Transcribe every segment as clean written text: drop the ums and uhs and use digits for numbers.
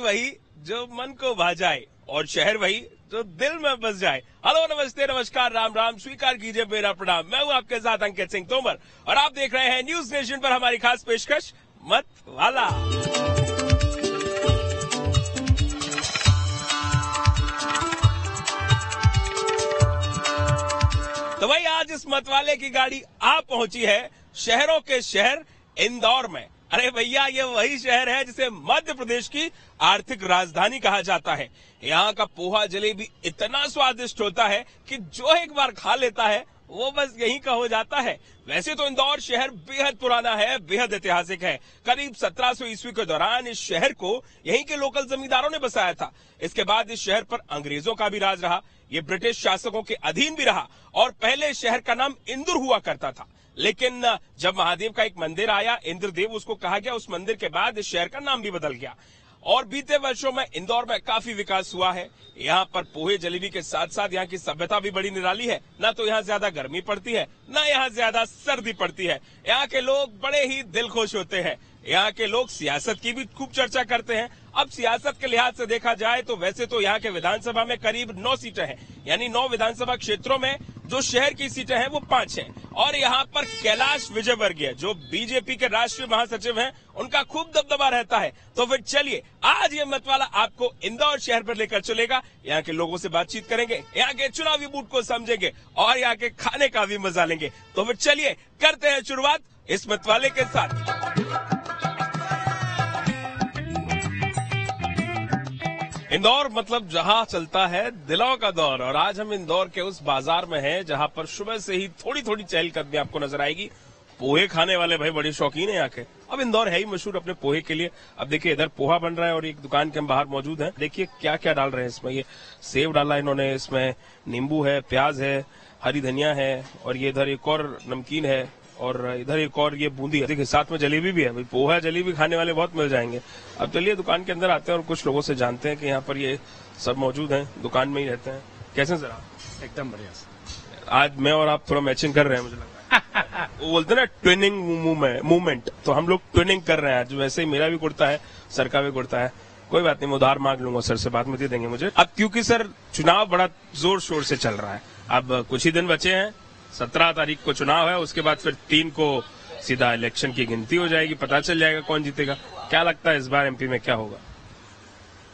वही जो मन को भा जाए और शहर वही जो दिल में बस जाए। हेलो, नमस्ते, नमस्कार, राम राम, स्वीकार कीजिए मेरा प्रणाम। मैं हूं आपके साथ अंकित सिंह तोमर और आप देख रहे हैं न्यूज नेशन पर हमारी खास पेशकश मत वाला। तो भाई आज इस मतवाले की गाड़ी आ पहुंची है शहरों के शहर इंदौर में। अरे भैया, ये वही शहर है जिसे मध्य प्रदेश की आर्थिक राजधानी कहा जाता है। यहाँ का पोहा जलेबी इतना स्वादिष्ट होता है कि जो एक बार खा लेता है वो बस यहीं का हो जाता है। वैसे तो इंदौर शहर बेहद पुराना है, बेहद ऐतिहासिक है। करीब 1700 ईस्वी के दौरान इस शहर को यहीं के लोकल जमींदारों ने बसाया था। इसके बाद इस शहर पर अंग्रेजों का भी राज रहा। ये ब्रिटिश शासकों के अधीन भी रहा और पहले शहर का नाम इंदुर हुआ करता था। लेकिन जब महादेव का एक मंदिर आया इंद्रदेव, उसको कहा गया, उस मंदिर के बाद इस शहर का नाम भी बदल गया। और बीते वर्षों में इंदौर में काफी विकास हुआ है। यहाँ पर पोहे जलेबी के साथ साथ यहाँ की सभ्यता भी बड़ी निराली है। ना तो यहाँ ज्यादा गर्मी पड़ती है, ना यहाँ ज्यादा सर्दी पड़ती है। यहाँ के लोग बड़े ही दिल खुश होते हैं। यहाँ के लोग सियासत की भी खूब चर्चा करते हैं। अब सियासत के लिहाज से देखा जाए तो वैसे तो यहाँ के विधानसभा में करीब 9 सीटें हैं, यानी 9 विधानसभा क्षेत्रों में जो शहर की सीटें हैं वो 5 हैं। और यहाँ पर कैलाश विजयवर्गीय जो बीजेपी के राष्ट्रीय महासचिव हैं, उनका खूब दबदबा रहता है। तो फिर चलिए आज ये मतवाला आपको इंदौर शहर पर लेकर चलेगा। यहाँ के लोगों से बातचीत करेंगे, यहाँ के चुनावी मूड को समझेंगे और यहाँ के खाने का भी मजा लेंगे। तो फिर चलिए करते हैं शुरुआत इस मतवाले के साथ। इंदौर मतलब जहां चलता है दिलों का दौर, और आज हम इंदौर के उस बाजार में हैं जहां पर सुबह से ही थोड़ी थोड़ी चहलकदमी आपको नजर आएगी। पोहे खाने वाले भाई बड़े शौकीन है यहाँ के। अब इंदौर है ही मशहूर अपने पोहे के लिए। अब देखिए इधर पोहा बन रहा है और एक दुकान के हम बाहर मौजूद हैं। देखिए क्या क्या डाल रहे हैं इसमें। ये सेव डाला इन्होंने, इसमें नींबू है, प्याज है, हरी धनिया है और ये इधर एक और नमकीन है और इधर एक और ये बूंदी है। देखिए साथ में जलेबी भी है। भाई पोहा जलेबी खाने वाले बहुत मिल जाएंगे। अब चलिए दुकान के अंदर आते हैं और कुछ लोगों से जानते हैं कि यहाँ पर ये सब मौजूद हैं, दुकान में ही रहते हैं। कैसे सर आप? एकदम बढ़िया। आज मैं और आप थोड़ा मैचिंग कर रहे हैं मुझे लग रहा है। वो बोलते हैं ना ट्विनिंग मूवमेंट, तो हम लोग ट्विनिंग कर रहे हैं आज। वैसे ही मेरा भी कुर्ता है, सर का भी कुर्ता है। कोई बात नहीं, मैं उधार मांग लूंगा सर से, बाद में दे देंगे मुझे। अब क्योंकि सर चुनाव बड़ा जोर शोर से चल रहा है, अब कुछ ही दिन बचे हैं। 17 तारीख को चुनाव है, उसके बाद फिर 3 को सीधा इलेक्शन की गिनती हो जाएगी, पता चल जाएगा कौन जीतेगा। क्या लगता है इस बार एमपी में क्या होगा?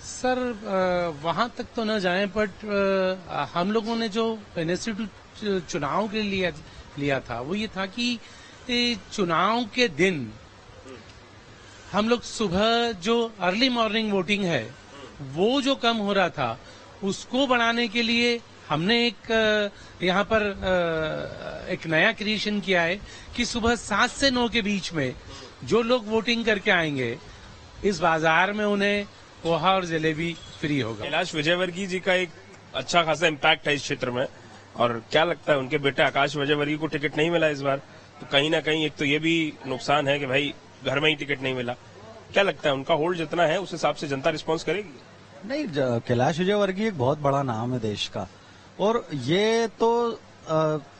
सर वहां तक तो न जाएं, बट हम लोगों ने जो इनिशिएटिव चुनाव के लिए लिया था वो ये था कि चुनाव के दिन हम लोग सुबह जो अर्ली मॉर्निंग वोटिंग है वो जो कम हो रहा था उसको बढ़ाने के लिए हमने एक यहाँ पर एक नया क्रिएशन किया है कि सुबह 7 से 9 के बीच में जो लोग वोटिंग करके आएंगे इस बाजार में उन्हें पोहा और जलेबी फ्री होगा। कैलाश विजयवर्गीय जी का एक अच्छा खासा इम्पैक्ट है इस क्षेत्र में, और क्या लगता है उनके बेटे आकाश विजयवर्गीय को टिकट नहीं मिला इस बार, तो कहीं ना कहीं एक तो ये भी नुकसान है कि भाई घर में ही टिकट नहीं मिला। क्या लगता है उनका होल्ड जितना है उस हिसाब से जनता रिस्पॉन्स करेगी? नहीं, कैलाश विजयवर्गीय एक बहुत बड़ा नाम है देश का, और ये तो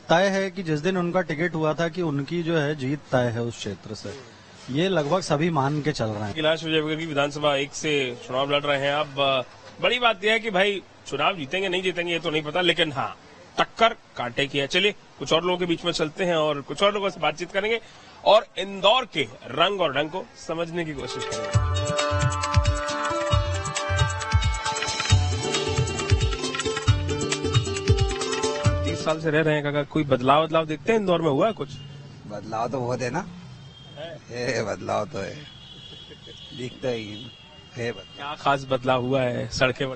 तय है कि जिस दिन उनका टिकट हुआ था कि उनकी जो है जीत तय है उस क्षेत्र से, ये लगभग सभी मान के चल रहे हैं। कैलाश विजयवर्गीय विधानसभा 1 से चुनाव लड़ रहे हैं। अब बड़ी बात यह है कि भाई चुनाव जीतेंगे नहीं जीतेंगे ये तो नहीं पता, लेकिन हाँ टक्कर कांटे की है। चलिए कुछ और लोगों के बीच में चलते हैं और कुछ और लोगों से बातचीत करेंगे और इंदौर के रंग और ढंग को समझने की कोशिश करेंगे। 30 साल से रह रहे हैं काका, कोई बदलाव देखते हैं इंदौर में? हुआ है कुछ बदलाव? तो बहुत है ना, है बदलाव तो है, दिखता ही है। क्या खास बदलाव हुआ है? सड़कें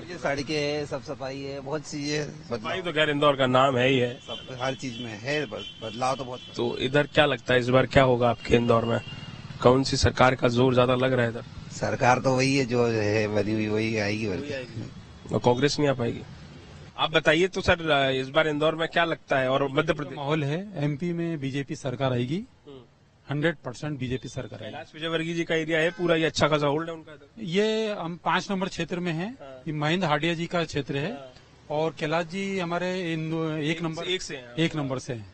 है, सब सफाई है, बहुत चीजें। सफाई तो खैर इंदौर का नाम है ही है, सब हर चीज में है बदलाव तो बहुत। तो इधर क्या लगता है इस बार क्या होगा आपके इंदौर में? कौन सी सरकार का जोर ज्यादा लग रहा है इधर? सरकार तो वही है जो है बनी हुई, वही आएगी। और कांग्रेस नहीं आ पाएगी? आप बताइए तो सर, इस बार इंदौर में क्या लगता है और मध्य प्रदेश माहौल है? एमपी में बीजेपी सरकार आएगी, 100% बीजेपी सरकार आएगी। कैलाश विजयवर्गीय जी का एरिया है पूरा, ये अच्छा खासा होल्ड है उनका। ये हम 5 नंबर क्षेत्र में है। ये महेंद्र हाडिया जी का क्षेत्र है और कैलाश जी हमारे 1 नंबर से है।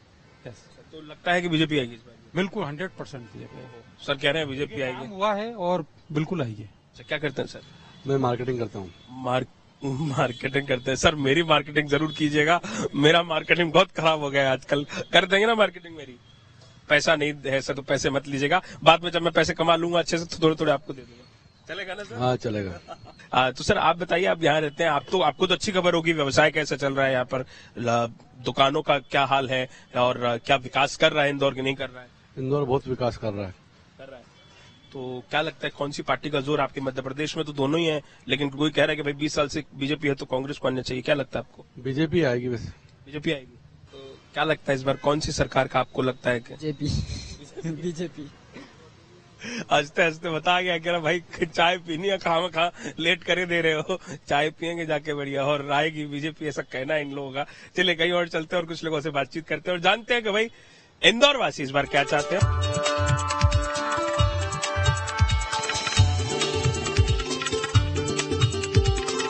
तो लगता है कि बीजेपी आएगी इस बार? बिल्कुल 100% बीजेपी। सर कह रहे हैं बीजेपी आएगी। हुआ है और बिल्कुल आएगी। क्या करते हैं सर? मैं मार्केटिंग करता हूँ। मार्केटिंग करते हैं सर, मेरी मार्केटिंग जरूर कीजिएगा। मेरा मार्केटिंग बहुत खराब हो गया है आजकल। कर देंगे ना मार्केटिंग मेरी? पैसा नहीं है सर तो पैसे मत लीजिएगा, बाद में जब मैं पैसे कमा लूंगा अच्छे से तो थोड़े थोड़े आपको दे दूंगा। चलेगा ना सर? हाँ चलेगा। तो सर आप बताइए, आप यहाँ रहते हैं, आपको तो अच्छी खबर होगी, व्यवसाय कैसा चल रहा है यहाँ पर, दुकानों का क्या हाल है और क्या विकास कर रहा है इंदौर की नहीं कर रहा है? इंदौर बहुत विकास कर रहा है। तो क्या लगता है कौन सी पार्टी का जोर आपके मध्य प्रदेश में? तो दोनों ही है, लेकिन कोई कह रहा है कि भाई 20 साल से बीजेपी है तो कांग्रेस को आना चाहिए, क्या लगता है आपको? बीजेपी आएगी वैसे। बीजेपी आएगी। तो क्या लगता है इस बार कौन सी सरकार का आपको लगता है? बीजेपी। हंसते हंसते बता गया कि भाई चाय पीनी है, खामा लेट करे दे रहे हो, चाय पियेंगे जाके बढ़िया, और आएगी बीजेपी, ऐसा कहना है इन लोगों का। चलिए कहीं और चलते हैं और कुछ लोगों से बातचीत करते हैं और जानते हैं कि भाई इंदौर वासी इस बार क्या चाहते हैं।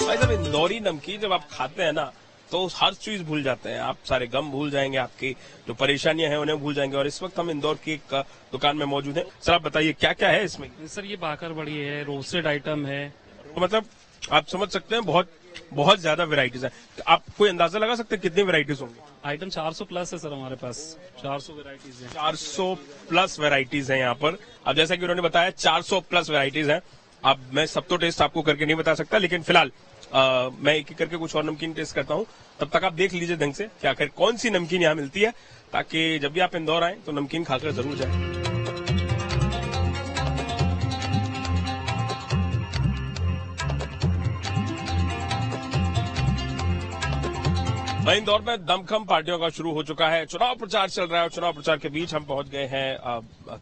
भाई साहब, इंदौरी नमकीन जब आप खाते हैं ना तो हर चीज भूल जाते हैं आप, सारे गम भूल जाएंगे, आपकी जो परेशानियां हैं उन्हें भूल जाएंगे। और इस वक्त हम इंदौर की एक दुकान में मौजूद हैं। सर आप बताइए क्या क्या है इसमें? सर ये बाकर बड़ी है, रोस्टेड आइटम है, मतलब आप समझ सकते हैं बहुत ज्यादा वेराइटीज है। आप कोई अंदाजा लगा सकते हैं कितनी वेराइटीज होंगी? आइटम 400 प्लस है सर हमारे पास, 400 वेराइटीज है। 400 प्लस वेराइटीज है यहाँ पर। अब जैसा कि उन्होंने बताया 400 प्लस वेराइटीज है। अब मैं सब तो टेस्ट आपको करके नहीं बता सकता, लेकिन फिलहाल मैं एक एक करके कुछ और नमकीन टेस्ट करता हूँ। तब तक आप देख लीजिए ढंग से कि आखिर कौन सी नमकीन यहाँ मिलती है, ताकि जब भी आप इंदौर आए तो नमकीन खाकर जरूर जाए। इंदौर में दमखम पार्टियों का शुरू हो चुका है, चुनाव प्रचार चल रहा है और चुनाव प्रचार के बीच हम पहुंच गए हैं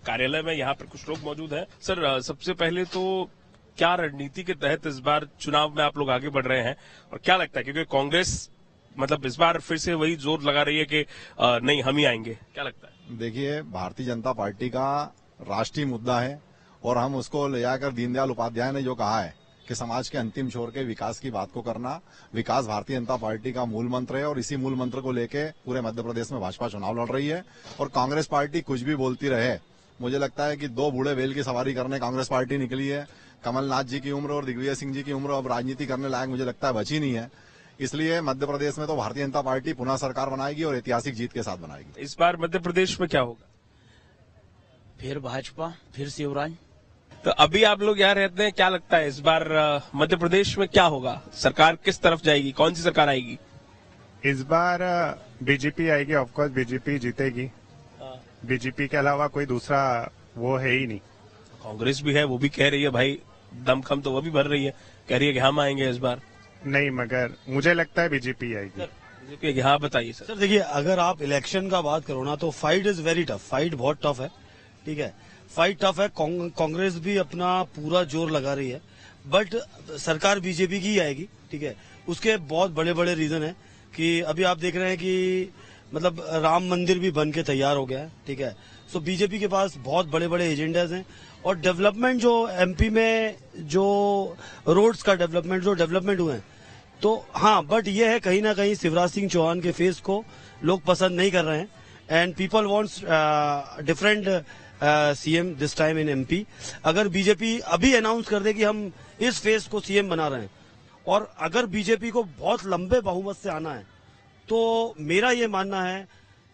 कार्यालय में। यहाँ पर कुछ लोग मौजूद हैं। सर सबसे पहले तो क्या रणनीति के तहत इस बार चुनाव में आप लोग आगे बढ़ रहे हैं और क्या लगता है, क्योंकि कांग्रेस मतलब इस बार फिर से वही जोर लगा रही है कि नहीं हम ही आएंगे, क्या लगता है? देखिए, भारतीय जनता पार्टी का राष्ट्रीय मुद्दा है और हम उसको ले जाकर दीनदयाल उपाध्याय ने जो कहा है कि समाज के अंतिम छोर के विकास की बात को करना, विकास भारतीय जनता पार्टी का मूल मंत्र है और इसी मूल मंत्र को लेके पूरे मध्य प्रदेश में भाजपा चुनाव लड़ रही है। और कांग्रेस पार्टी कुछ भी बोलती रहे, मुझे लगता है कि दो बूढ़े बैल की सवारी करने कांग्रेस पार्टी निकली है। कमलनाथ जी की उम्र और दिग्विजय सिंह जी की उम्र अब राजनीति करने लायक मुझे लगता है बची नहीं है। इसलिए मध्य प्रदेश में तो भारतीय जनता पार्टी पुनः सरकार बनाएगी और ऐतिहासिक जीत के साथ बनाएगी। इस बार मध्य प्रदेश में क्या होगा? फिर भाजपा, फिर शिवराज। तो अभी आप लोग यहाँ रहते हैं, क्या लगता है इस बार मध्य प्रदेश में क्या होगा? सरकार किस तरफ जाएगी, कौन सी सरकार आएगी? इस बार बीजेपी आएगी, ऑफकोर्स बीजेपी जीतेगी। बीजेपी के अलावा कोई दूसरा वो है ही नहीं। कांग्रेस भी है, वो भी कह रही है भाई दमखम, तो वो भी भर रही है, कह रही है कि हम आएंगे इस बार। नहीं, मगर मुझे लगता है बीजेपी आएगी। बीजेपी? हाँ बताइए सर। सर देखिए, अगर आप इलेक्शन का बात करो ना तो fight is very tough, fight बहुत टफ है, ठीक है, फाइट टफ है। कांग्रेस भी अपना पूरा जोर लगा रही है, बट सरकार बीजेपी की ही आएगी, ठीक है। उसके बहुत बड़े बड़े रीजन है कि अभी आप देख रहे हैं कि मतलब राम मंदिर भी बन के तैयार हो गया है, ठीक है। सो बीजेपी के पास बहुत बड़े बड़े एजेंडाज हैं और डेवलपमेंट जो एमपी में जो रोड्स का डेवलपमेंट हुए हैं, तो हाँ, बट ये है कहीं ना कहीं शिवराज सिंह चौहान के फेस को लोग पसंद नहीं कर रहे हैं and people wants different CM this time in MP. अगर बीजेपी अभी अनाउंस कर दे कि हम इस फेस को सीएम बना रहे हैं और अगर बीजेपी को बहुत लंबे बहुमत से आना है, तो मेरा ये मानना है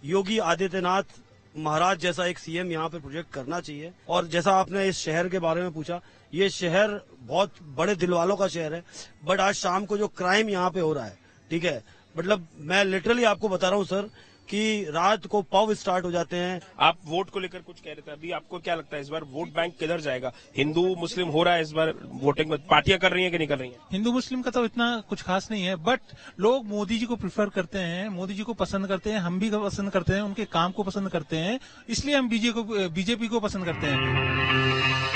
योगी आदित्यनाथ महाराज जैसा एक सीएम यहाँ पे प्रोजेक्ट करना चाहिए। और जैसा आपने इस शहर के बारे में पूछा, ये शहर बहुत बड़े दिल वालों का शहर है, बट आज शाम को जो क्राइम यहाँ पे हो रहा है, ठीक है, मतलब मैं लिटरली आपको बता रहा हूँ सर कि रात को पब स्टार्ट हो जाते हैं। आप वोट को लेकर कुछ कह रहे थे अभी, आपको क्या लगता है इस बार वोट बैंक किधर जाएगा? हिंदू मुस्लिम हो रहा है इस बार वोटिंग में, पार्टियां कर रही हैं कि नहीं कर रही हैं? हिंदू मुस्लिम का तो इतना कुछ खास नहीं है, बट लोग मोदी जी को प्रिफर करते हैं, मोदी जी को पसंद करते हैं, हम भी पसंद करते हैं, उनके काम को पसंद करते हैं, इसलिए हम बीजेपी को पसंद करते हैं।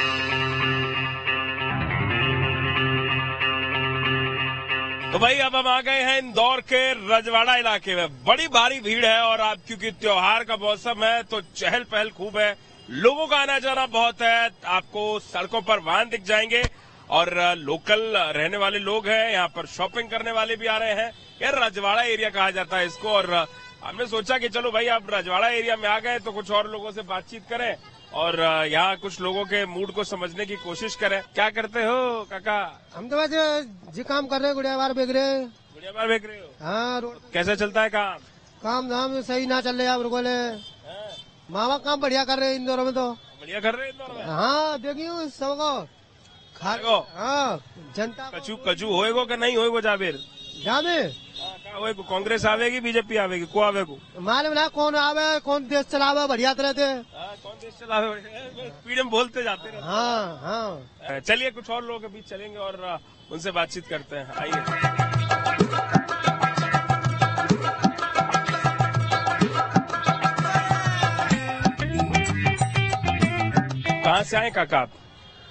तो भाई अब हम आ गए हैं इंदौर के रजवाड़ा इलाके में। बड़ी भारी भीड़ है और आप क्योंकि त्योहार का मौसम है तो चहल पहल खूब है, लोगों का आना जाना बहुत है। आपको सड़कों पर वाहन दिख जाएंगे और लोकल रहने वाले लोग हैं, यहाँ पर शॉपिंग करने वाले भी आ रहे हैं। यार रजवाड़ा एरिया कहा जाता है इसको, और हमने सोचा कि चलो भाई आप रजवाड़ा एरिया में आ गए तो कुछ और लोगों से बातचीत करें और यहाँ कुछ लोगों के मूड को समझने की कोशिश करें। क्या करते हो काका? हम तो बस जी काम कर रहे हैं, गुड़िया बार बेच रहे हैं। गुड़िया बार बेच रहे हो? हाँ। रोड कैसा चलता है काम? काम धाम सही ना चल रहे आप लोगों ने। मामा काम बढ़िया कर रहे हैं इंदौर में तो। बढ़िया कर रहे हैं इंदौर में? हाँ देखियो सबको खाएगो। हाँ जनता कचू होएगो कि नहीं होएगो जाबेर? जाबे होएगो। कांग्रेस आवेगी बीजेपी आवेगी? को आवेगो? मालूम ना कौन आवे, कौन देश चलावे, बढ़िया तरह से। कौन देश चलावे? पीडीएम बोलते जाते रहे। हाँ हाँ। चलिए कुछ और लोगों के बीच चलेंगे और उनसे बातचीत करते हैं। आइए। कहाँ से आए काका आप?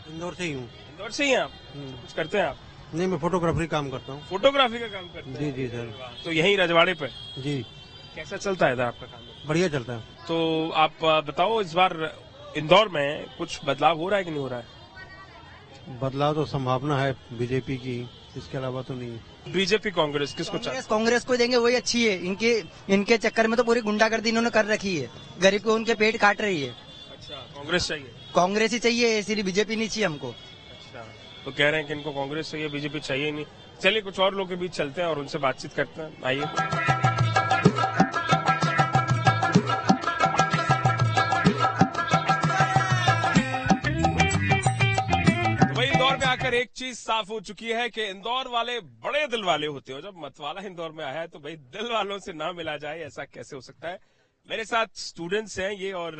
इंदौर से ही हूँ। इंदौर से ही हैं आप? कुछ करते हैं आप? नहीं, मैं फोटोग्राफी काम करता हूँ। फोटोग्राफी का काम करते हैं? जी जी सर। तो यहीं रजवाड़े पे? जी। कैसा चलता है इधर आपका काम? बढ़िया चलता है। तो आप बताओ, इस बार इंदौर में कुछ बदलाव हो रहा है कि नहीं हो रहा है? बदलाव तो संभावना है बीजेपी की, इसके अलावा तो नहीं। बीजेपी कांग्रेस किसको चाहते? कांग्रेस को देंगे, वही अच्छी है। इनके चक्कर में तो पूरी गुंडागर्दी इन्होंने कर रखी है, गरीब को उनके पेट काट रही है। अच्छा, कांग्रेस चाहिए? कांग्रेस ही चाहिए, इसीलिए बीजेपी नहीं चाहिए हमको। अच्छा, तो कह रहे हैं कि इनको कांग्रेस चाहिए, बीजेपी चाहिए नहीं। चलिए कुछ और लोगों के बीच चलते हैं और उनसे बातचीत करते हैं। आइए। तो भाई इंदौर में आकर एक चीज साफ हो चुकी है कि इंदौर वाले बड़े दिल वाले होते हो। जब मतवाला इंदौर में आया है तो भाई दिल वालों से ना मिला जाए, ऐसा कैसे हो सकता है? मेरे साथ स्टूडेंट्स हैं ये और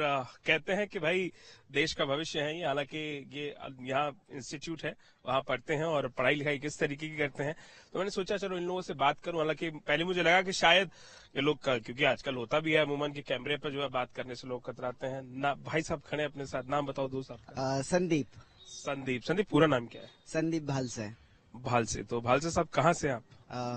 कहते हैं कि भाई देश का भविष्य है ये। हालांकि ये यहाँ इंस्टीट्यूट है, वहां पढ़ते हैं और पढ़ाई लिखाई किस तरीके की करते हैं। तो मैंने सोचा चलो इन लोगों से बात करूं। हालांकि पहले मुझे लगा कि शायद ये लोग, क्योंकि आजकल होता भी है अमूमन कि कैमरे पर जो है बात करने से लोग कतराते हैं ना। भाई साहब खड़े अपने साथ, नाम बताओ दोस्त आपका। संदीप। संदीप पूरा नाम क्या है? संदीप भाल से। भाल से। तो भाल से साहब कहाँ से आप?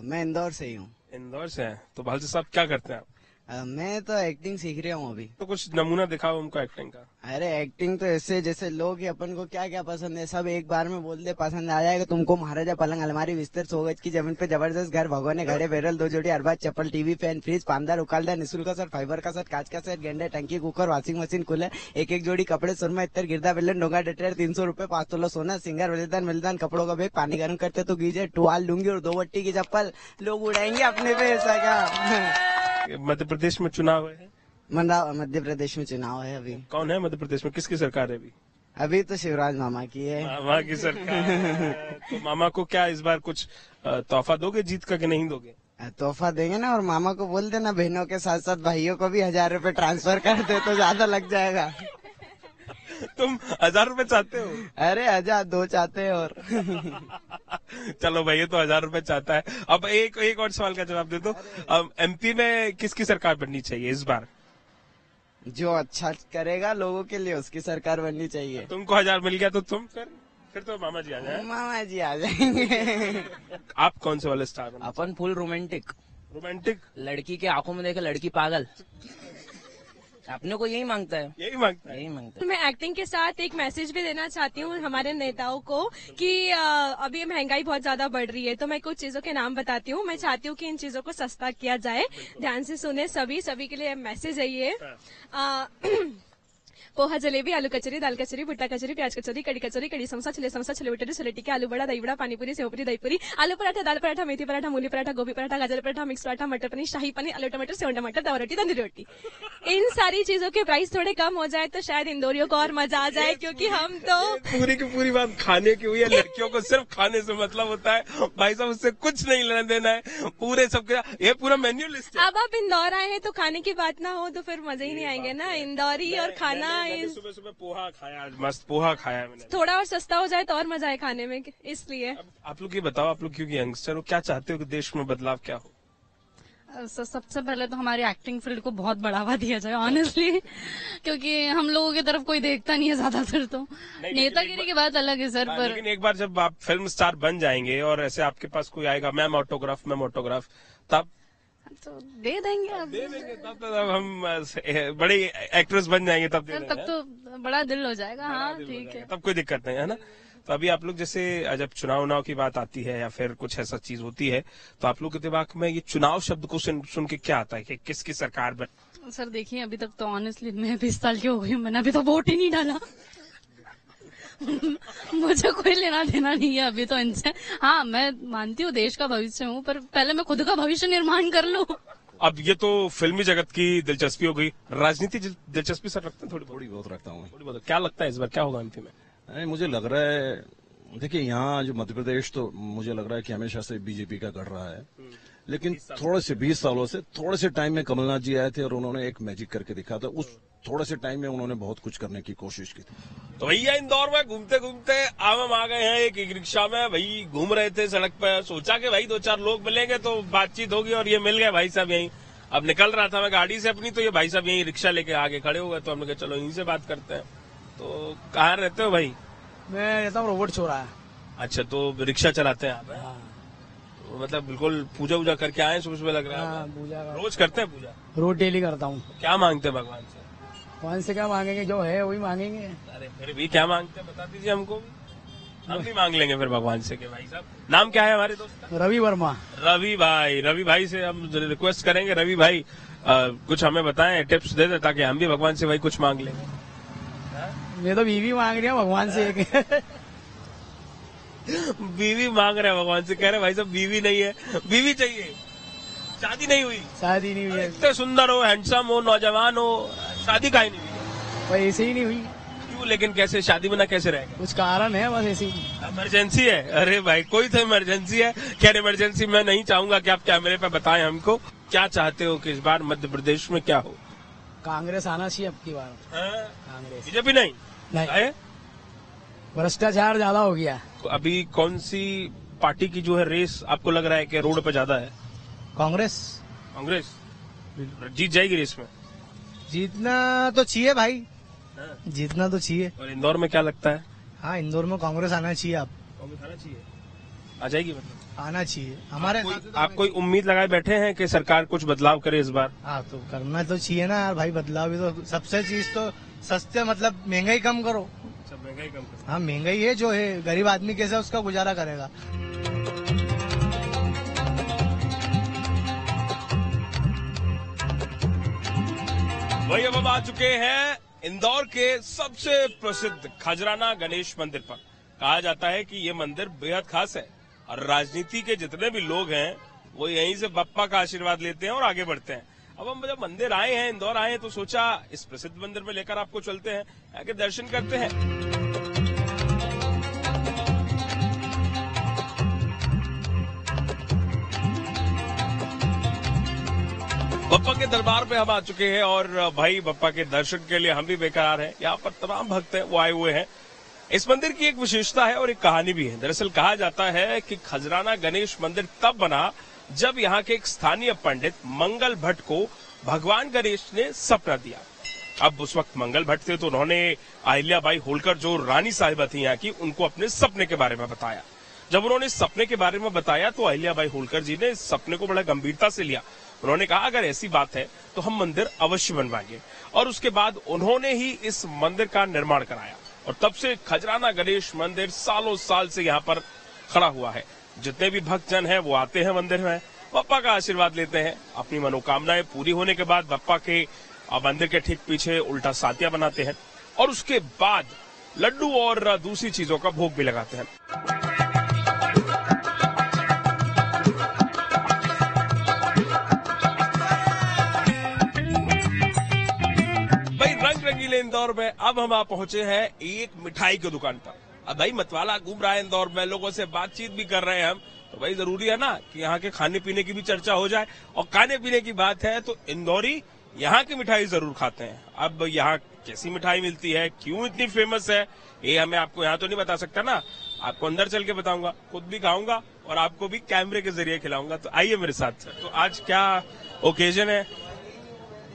मैं इंदौर से ही हूँ। इंदौर से हैं। तो भाल से साहब क्या करते हैं आप? मैं तो एक्टिंग सीख रहा हूँ अभी। तो कुछ नमूना दिखाओ हमको एक्टिंग का। अरे एक्टिंग तो ऐसे जैसे लोग ही अपन को क्या क्या पसंद है सब एक बार में बोल दे, पसंद आ जाएगा तुमको। महाराजा पलंग अलमारी बिस्तर 100 गज की जमीन पे जबरदस्त घर, भगवाने घड़े बैरल 2 जोड़ी अरबाज चप्पल, टीवी फैन फ्रिज पानदार उकालदार निःशुल्क का सेट, फाइबर का सेट, कांच का सेट, गेंडे टंकी कुकर वॉशिंग मशीन कूलर, एक जोड़ी कपड़े, सुरमा इतर गिरदा बेलन डोंगा डटर 300 रूपये, 5 तोला सोना, सिंगर मिलदान कपड़ों का बैग, पानी गर्म करते तो गीजर, टुवाल लूंगी और 2 वट्टी की चप्पल। लोग उड़ाएंगे अपने पे, ऐसा क्या? मध्य प्रदेश में चुनाव है? मध्य प्रदेश में चुनाव है अभी। कौन है मध्य प्रदेश में? किसकी सरकार है अभी? अभी तो शिवराज मामा की है। मामा की सरकार। तो मामा को क्या इस बार कुछ तोहफा दोगे जीत का कि नहीं दोगे? तोहफा देंगे ना, और मामा को बोल देना बहनों के साथ साथ भाइयों को भी 1000 रुपए ट्रांसफर कर दे तो ज्यादा लग जाएगा। तुम 1000 रुपए चाहते हो? अरे 1000 2 चाहते हैं और चलो भाई, ये तो 1000 रुपए चाहता है। अब एक और सवाल का जवाब दे दो। अब एमपी में किसकी सरकार बननी चाहिए इस बार? जो अच्छा करेगा लोगों के लिए उसकी सरकार बननी चाहिए। तुमको 1000 मिल गया तो तुम फिर तो मामा जी आ जाए। मामा जी आ जाएंगे। आप कौन से वाले स्टार? अपन फुल रोमांटिक। रोमांटिक? लड़की के आंखों में देखे लड़की पागल। अपने को यही मांगता है। यही मांगता है। मैं एक्टिंग के साथ एक मैसेज भी देना चाहती हूँ हमारे नेताओं को कि अभी महंगाई बहुत ज्यादा बढ़ रही है, तो मैं कुछ चीजों के नाम बताती हूँ। मैं चाहती हूँ कि इन चीजों को सस्ता किया जाए। ध्यान से सुने सभी के लिए मैसेज है ये। पोहा जलेबी आलू कचौरी दाल कचौरी भुट्टा कचौरी प्याज कचौरी कड़ी समोसा छोले भटूरे छोले टिक्की आलू बड़ा दही बड़ा पानी पूरी सेव पूरी दही पूरी आलू पराठा दाल पराठा मेथी पराठा मूली पराठा गोभी पराठा गाजर पराठा मिक्स पराठा मटर पनीर शाही पनीर आलू टमाटर सेव टमाटर तवा रोटी तंदूरी रोटी। इन सारी चीजों के प्राइस थोड़े कम हो जाए तो शायद इंदौरियों को और मजा आ जाए, क्योंकि हम तो पूरी की पूरी बात खाने की हुई है। लड़कियों को सिर्फ खाने से मतलब होता है। भाई साहब उससे कुछ नहीं लेना देना है। पूरे सबके ये पूरा मेन्यू लिस्ट है। अब आप इंदौर आए हैं तो खाने की बात ना हो तो फिर मजे ही नहीं आएंगे ना। इंदौरी और खाना सुबह पोहा खाया, मस्त पोहा खाया मैंने। थोड़ा और सस्ता हो जाए तो और मजा आए खाने में, इसलिए। आप लोग ये बताओ, आप लोग क्योंकि यंगस्टर हो, क्या चाहते हो कि देश में बदलाव क्या हो? सबसे पहले तो हमारी एक्टिंग फील्ड को बहुत बढ़ावा दिया जाए ऑनेस्टली, क्योंकि हम लोगों की तरफ कोई देखता नहीं है ज्यादातर। तो नेतागिरी की बात अलग है सर, पर लेकिन एक बार जब आप फिल्म स्टार बन जाएंगे और ऐसे आपके पास कोई आएगा मैम ऑटोग्राफ तब तो दे देंगे। तब हम बड़े एक्ट्रेस बन जाएंगे तब तो बड़ा दिल हो जाएगा। हाँ ठीक है, तब कोई दिक्कत नहीं है ना। तो अभी आप लोग जैसे जब चुनाव की बात आती है या फिर कुछ ऐसा चीज होती है तो आप लोग के दिमाग में ये चुनाव शब्द को सुन के क्या आता है कि किसकी सरकार बन? सर देखिए, अभी तक तो ऑनेस्टली मैं 20 साल की हो गई हूँ, मैंने अभी तो वोट ही नहीं डाला। मुझे कोई लेना देना नहीं है अभी तो इनसे। हाँ, मैं मानती हूँ देश का भविष्य हूँ, पर पहले मैं खुद का भविष्य निर्माण कर लूँ। अब ये तो फिल्मी जगत की दिलचस्पी हो गई, राजनीति दिलचस्पी सर रखते हैं? थोड़ी बहुत रखता हूँ। थोड़ी बहुत। क्या लगता है इस बार क्या होगा एमपी में? नहीं, मुझे लग रहा है, देखिए यहाँ जो मध्य प्रदेश तो मुझे लग रहा है कि हमेशा से बीजेपी का गढ़ रहा है, लेकिन थोड़े से 20 सालों से थोड़े से टाइम में कमलनाथ जी आए थे और उन्होंने एक मैजिक करके दिखा था। उस थोड़े से टाइम में उन्होंने बहुत कुछ करने की कोशिश की थी। तो भैया इंदौर में घूमते घूमते अब हम आ गए हैं एक रिक्शा में। भाई घूम रहे थे सड़क पर, सोचा कि भाई 2-4 लोग मिलेंगे तो बातचीत होगी, और ये मिल गए भाई साहब यहीं। अब निकल रहा था मैं गाड़ी से अपनी, तो ये भाई साहब यहीं रिक्शा लेके आगे खड़े हो गए, तो हमने कहा चलो यहीं से बात करते हैं। तो कहाँ रहते हो भाई? मैं रहता हूँ रोबोट चौराहा। अच्छा, तो रिक्शा चलाते हैं आप? तो मतलब बिल्कुल पूजा वूजा करके आए सुबह सुबह लग रहा है? पूजा रोज करते हैं पूजा? रोज डेली करता हूँ। क्या मांगते हैं भगवान से? भगवान से क्या मांगेंगे, जो है वही मांगेंगे। अरे फिर भी क्या मांगते हैं बता दीजिए हमको, हम भी मांग लेंगे फिर भगवान से। के भाई साहब नाम क्या है हमारे दोस्त? रवि वर्मा। रवि भाई से हम रिक्वेस्ट करेंगे, रवि भाई कुछ हमें बताएं, टिप्स दे दे, ताकि हम भी भगवान से भाई कुछ मांग लेंगे। मैं तो बीवी मांग रही हूँ भगवान से एक। बीवी मांग रहे हैं भगवान से, कह रहे भाई साहब बीवी नहीं है, बीवी चाहिए, शादी नहीं हुई। शादी नहीं हुई। इतने सुंदर हो, हैंडसम हो, नौजवान हो, शादी काहे नहीं हुई? भाई ऐसे ही नहीं हुई। क्यों? लेकिन कैसे शादी बिना कैसे रहेगा? कुछ कारण है, बस ऐसे ही। इमरजेंसी है? अरे भाई कोई तो इमरजेंसी है। खैर इमरजेंसी मैं नहीं चाहूंगा कि आप कैमरे पे बताएं हमको। क्या चाहते हो कि इस बार मध्य प्रदेश में क्या हो? कांग्रेस आना चाहिए अब की बार। कांग्रेस? बीजेपी नहीं? नहीं, भ्रष्टाचार ज्यादा हो गया। तो अभी कौन सी पार्टी की जो है रेस आपको लग रहा है कि रोड पे ज्यादा है? कांग्रेस। कांग्रेस जीत जाएगी रेस में? जीतना तो चाहिए भाई, जीतना तो चाहिए। और इंदौर में क्या लगता है? हाँ, इंदौर में कांग्रेस आना चाहिए। आप कांग्रेस आना चाहिए? आ जाएगी मतलब? आना चाहिए हमारे। आप कोई उम्मीद लगाए बैठे हैं कि सरकार कुछ बदलाव करे इस बार? हाँ, तो करना तो चाहिए ना यार भाई, बदलाव भी तो सबसे चीज तो सस्ते, मतलब महंगाई कम करो। महंगाई कम करो? हाँ, महंगाई है जो है, गरीब आदमी कैसे उसका गुजारा करेगा? वही अब हम आ चुके हैं इंदौर के सबसे प्रसिद्ध खजराना गणेश मंदिर पर। कहा जाता है कि ये मंदिर बेहद खास है और राजनीति के जितने भी लोग हैं वो यहीं से बप्पा का आशीर्वाद लेते हैं और आगे बढ़ते हैं। अब हम जब मंदिर आए हैं, इंदौर आए हैं, तो सोचा इस प्रसिद्ध मंदिर में लेकर आपको चलते हैं, आगे दर्शन करते हैं। बप्पा के दरबार पे हम आ चुके हैं और भाई बप्पा के दर्शन के लिए हम भी बेकरार हैं। यहाँ पर तमाम भक्त हैं वो आए हुए हैं। इस मंदिर की एक विशेषता है और एक कहानी भी है। दरअसल कहा जाता है कि खजराना गणेश मंदिर तब बना जब यहाँ के एक स्थानीय पंडित मंगल भट्ट को भगवान गणेश ने सपना दिया। अब उस वक्त मंगल भट्ट थे तो उन्होंने अहिल्याबाई होलकर जो रानी साहिबा थी यहाँ की, उनको अपने सपने के बारे में बताया। जब उन्होंने सपने के बारे में बताया तो अहिल्याबाई होलकर जी ने इस सपने को बड़ा गंभीरता से लिया। उन्होंने कहा अगर ऐसी बात है तो हम मंदिर अवश्य बनवाएंगे, और उसके बाद उन्होंने ही इस मंदिर का निर्माण कराया और तब से खजराना गणेश मंदिर सालों साल से यहाँ पर खड़ा हुआ है। जितने भी भक्तजन हैं वो आते हैं मंदिर में, बप्पा का आशीर्वाद लेते हैं। अपनी मनोकामनाएं पूरी होने के बाद बप्पा के मंदिर के ठीक पीछे उल्टा सातिया बनाते हैं और उसके बाद लड्डू और दूसरी चीजों का भोग भी लगाते हैं। रंगीले इंदौर में अब हम पहुंचे हैं एक मिठाई की दुकान पर। अब भाई मतवाला घूम रहा है इंदौर में, लोगों से बातचीत भी कर रहे हैं हम, तो भाई जरूरी है ना कि यहाँ के खाने पीने की भी चर्चा हो जाए। और खाने पीने की बात है तो इंदौरी यहाँ की मिठाई जरूर खाते हैं। अब यहाँ कैसी मिठाई मिलती है, क्यों इतनी फेमस है, ये हमें आपको यहाँ तो नहीं बता सकता ना, आपको अंदर चल के बताऊंगा, खुद भी खाऊंगा और आपको भी कैमरे के जरिए खिलाऊंगा। तो आइए मेरे साथ। तो आज क्या ओकेजन है?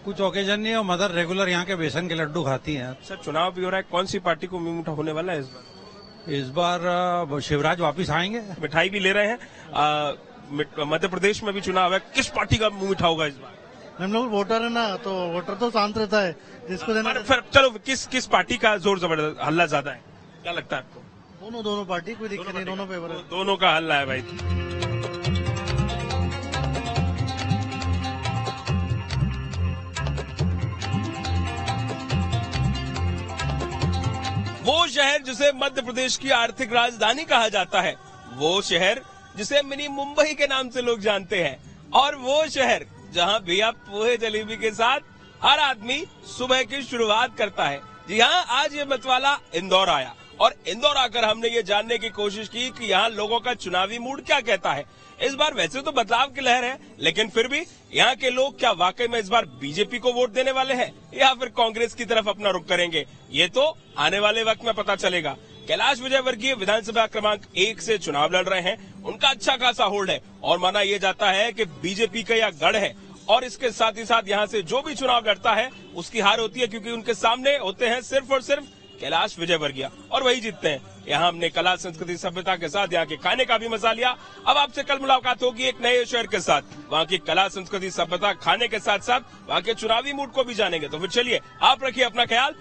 कुछ ओकेजन नहीं है, मदर रेगुलर यहाँ के बेसन के लड्डू खाती हैं। सर चुनाव भी हो रहा है, कौन सी पार्टी को मुंह मीठा होने वाला है इस बार? इस बार शिवराज वापिस आएंगे। मिठाई भी ले रहे हैं। मध्य प्रदेश में भी चुनाव है, किस पार्टी का मुंह मीठा होगा इस बार? हम लोग वोटर है ना, तो वोटर तो शांत रहता है, जिसको देना। फिर चलो किस पार्टी का जोर जबरदस्त हल्ला ज्यादा है, क्या लगता है आपको? दोनों पार्टी, कोई दिक्कत नहीं, दोनों फेवर है। दोनों का हल्ला है भाई। शहर जिसे मध्य प्रदेश की आर्थिक राजधानी कहा जाता है, वो शहर जिसे मिनी मुंबई के नाम से लोग जानते हैं, और वो शहर जहां भैया पोहे जलेबी के साथ हर आदमी सुबह की शुरुआत करता है। जी हाँ, आज ये मतवाला इंदौर आया और इंदौर आकर हमने ये जानने की कोशिश की कि यहाँ लोगों का चुनावी मूड क्या कहता है। इस बार वैसे तो बदलाव की लहर है, लेकिन फिर भी यहाँ के लोग क्या वाकई में इस बार बीजेपी को वोट देने वाले हैं या फिर कांग्रेस की तरफ अपना रुख करेंगे, ये तो आने वाले वक्त में पता चलेगा। कैलाश विजयवर्गीय विधानसभा क्रमांक 1 से चुनाव लड़ रहे हैं, उनका अच्छा खासा होल्ड है और माना यह जाता है कि बीजेपी का यह गढ़ है और इसके साथ ही साथ यहाँ से जो भी चुनाव लड़ता है उसकी हार होती है, क्योंकि उनके सामने होते हैं सिर्फ और सिर्फ कैलाश विजयवर्गीय और वही जीतते हैं। यहाँ हमने कला संस्कृति सभ्यता के साथ यहाँ के खाने का भी मजा लिया। अब आपसे कल मुलाकात होगी एक नए शहर के साथ, वहाँ की कला संस्कृति सभ्यता खाने के साथ साथ वहाँ के चुनावी मूड को भी जानेंगे। तो फिर चलिए, आप रखिए अपना ख्याल।